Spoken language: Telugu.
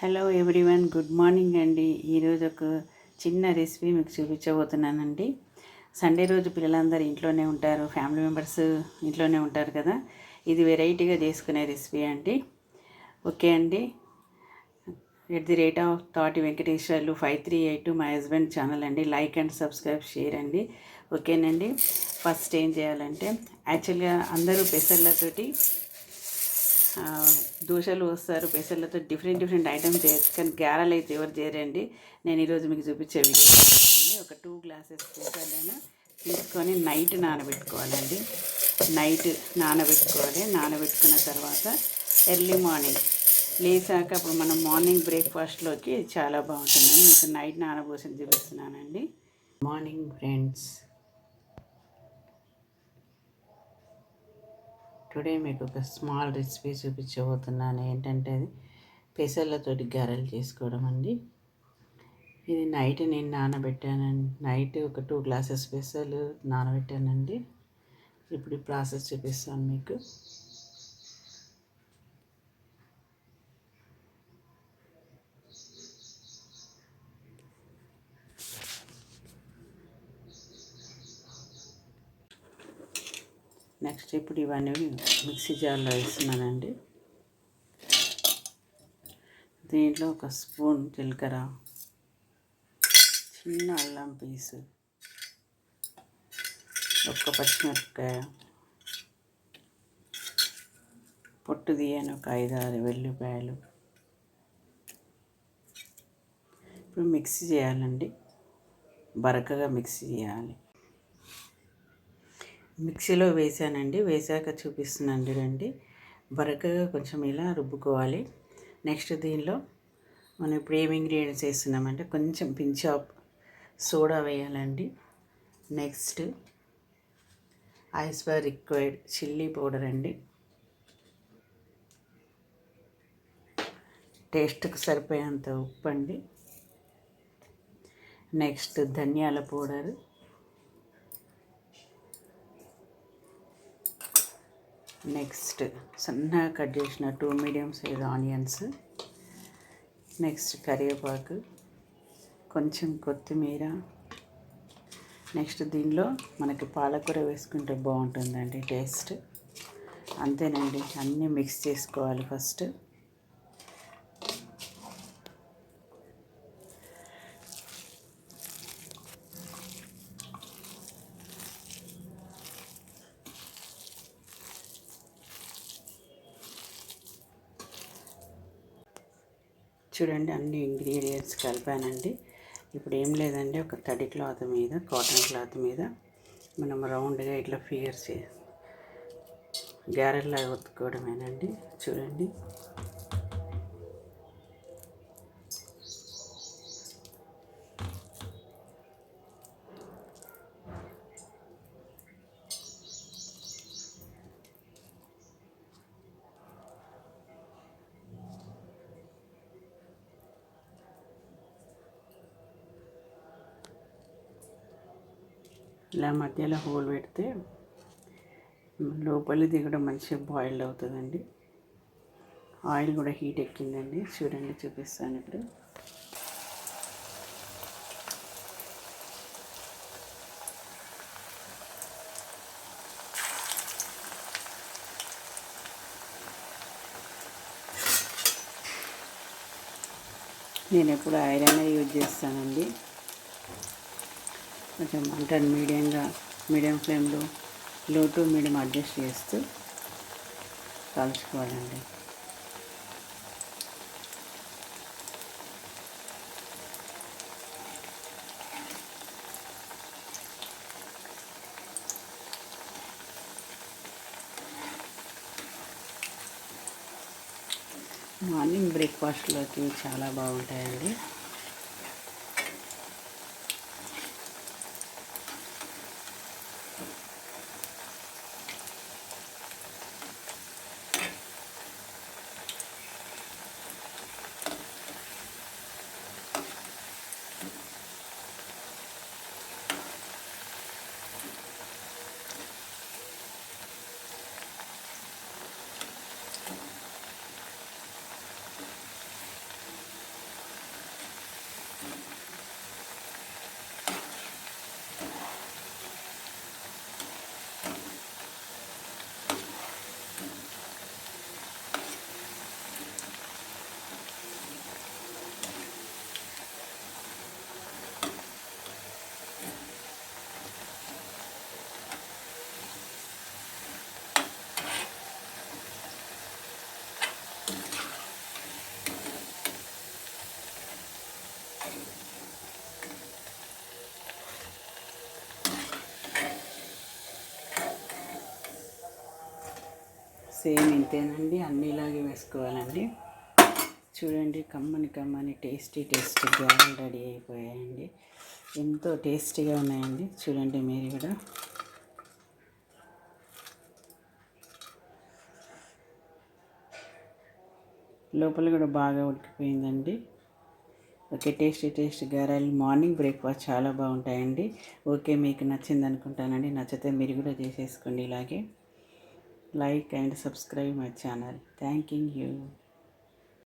హలో ఎవ్రీవన్, గుడ్ మార్నింగ్ అండి. ఈరోజు ఒక చిన్న రెసిపీ మీకు చూపించబోతున్నానండి. సండే రోజు పిల్లలందరూ ఇంట్లోనే ఉంటారు, ఫ్యామిలీ మెంబర్స్ ఇంట్లోనే ఉంటారు కదా. ఇది వెరైటీగా చేసుకునే రెసిపీ అండి. ఓకే అండి. ఎట్ ది రేట్ ఆఫ్ తాటి వెంకటేశ్వర్లు 5382 మా హస్బెండ్ ఛానల్ అండి. లైక్ అండ్ సబ్స్క్రైబ్, షేర్ అండి. ఓకేనండి. ఫస్ట్ ఏం చేయాలంటే, యాక్చువల్గా అందరూ పెసర్లతోటి దోశలు వస్తారు, పెసర్లతో డిఫరెంట్ ఐటమ్స్ చేయొచ్చు, కానీ గారెలు అయితే ఎవరు చేయరండి. నేను ఈరోజు మీకు చూపించే వీడియో ఒక 2 గ్లాసెస్ పెసర్లను తీసుకొని నైట్ నానబెట్టుకోవాలండి. నానబెట్టుకున్న తర్వాత ఎర్లీ మార్నింగ్ లేచాక అప్పుడు మనం మార్నింగ్ బ్రేక్ఫాస్ట్లోకి చాలా బాగుంటుందని మీకు నైట్ నానబోసి చూపిస్తున్నానండి. మార్నింగ్ ఫ్రెండ్స్, టుడే మీకు ఒక స్మాల్ రెసిపీ చూపించబోతున్నాను. ఏంటంటే అది పెసర్లతోటి గారెలు చేసుకోవడం అండి. ఇది నైట్ నేను నానబెట్టానండి. నైట్ ఒక 2 గ్లాసెస్ పెసర్లు నానబెట్టానండి. ఇప్పుడు ఈ ప్రాసెస్ చూపిస్తాను మీకు. నెక్స్ట్ ఇప్పుడు ఇవన్నీ మిక్సీ జార్లో వేస్తున్నానండి. దీంట్లో ఒక స్పూన్ జీలకర్ర, చిన్న అల్లం పీసు, ఒక్క పచ్చిమిరపకాయ, పొట్టు తీయని ఒక 5-6 వెల్లుల్లిపాయలు. ఇప్పుడు మిక్సీ చేయాలండి, బరకగా మిక్సీ చేయాలి. మిక్సీలో వేసానండి. వేసాక చూపిస్తున్నాను చూడండి. బరకగా కొంచెం ఇలా రుబ్బుకోవాలి. నెక్స్ట్ దీనిలో మనం ఇప్పుడు ఏమి ఇంగ్రీడియంట్స్ వేస్తున్నామంటే, కొంచెం పించ్ ఆఫ్ సోడా వేయాలండి. Next as per required chilli powder అండి. టేస్ట్కి సరిపోయేంత ఉప్పు అండి. నెక్స్ట్ ధనియాల పౌడర్, నెక్స్ట్ సన్నగా కట్ చేసిన 2 మీడియం సైజ్ ఆనియన్స్, నెక్స్ట్ కరివేపాకు, కొంచెం కొత్తిమీర. నెక్స్ట్ దీనిలో మనకి పాలకూర వేసుకుంటే బాగుంటుందండి టేస్ట్. అంతేనండి, అన్నీ మిక్స్ చేసుకోవాలి ఫస్ట్. చూడండి, అన్ని ఇంగ్రీడియంట్స్ కలిపానండి. ఇప్పుడు ఏం లేదండి, ఒక తడి క్లాత్ మీద, కాటన్ క్లాత్ మీద మనం రౌండ్గా ఇట్లా ఫిగర్స్ గారెల్లాగా ఒత్తుకోవడమేనండి. చూడండి, ఇలా మధ్యలో హోల్ పెడితే లోపలిది కూడా మంచిగా బాయిల్డ్ అవుతుందండి. ఆయిల్ కూడా హీట్ ఎక్కిందండి. చూడండి, చూపిస్తాను ఇప్పుడు. నేను ఎప్పుడు ఐరన్ యూజ్ చేస్తానండి. కొంచెం మంటను మీడియం ఫ్లేమ్లో, లో టు మీడియం అడ్జస్ట్ చేస్తూ కాల్చుకోవాలండి. మార్నింగ్ బ్రేక్ఫాస్ట్లోకి చాలా బాగుంటాయండి. సేమ్ ఇంతేనండి, అన్నీ ఇలాగే వేసుకోవాలండి. చూడండి, కమ్మని టేస్టీ గారెలు రెడీ అయిపోయాయండి. ఎంతో టేస్టీగా ఉన్నాయండి. చూడండి మీరు కూడా. లోపల కూడా బాగా ఉడికిపోయిందండి. ఓకే, టేస్టీ గారెలు మార్నింగ్ బ్రేక్ఫాస్ట్ చాలా బాగుంటాయండి. ఓకే, మీకు నచ్చింది అనుకుంటానండి. నచ్చితే మీరు కూడా చేసేసుకోండి ఇలాగే. Like and subscribe my channel. Thank you.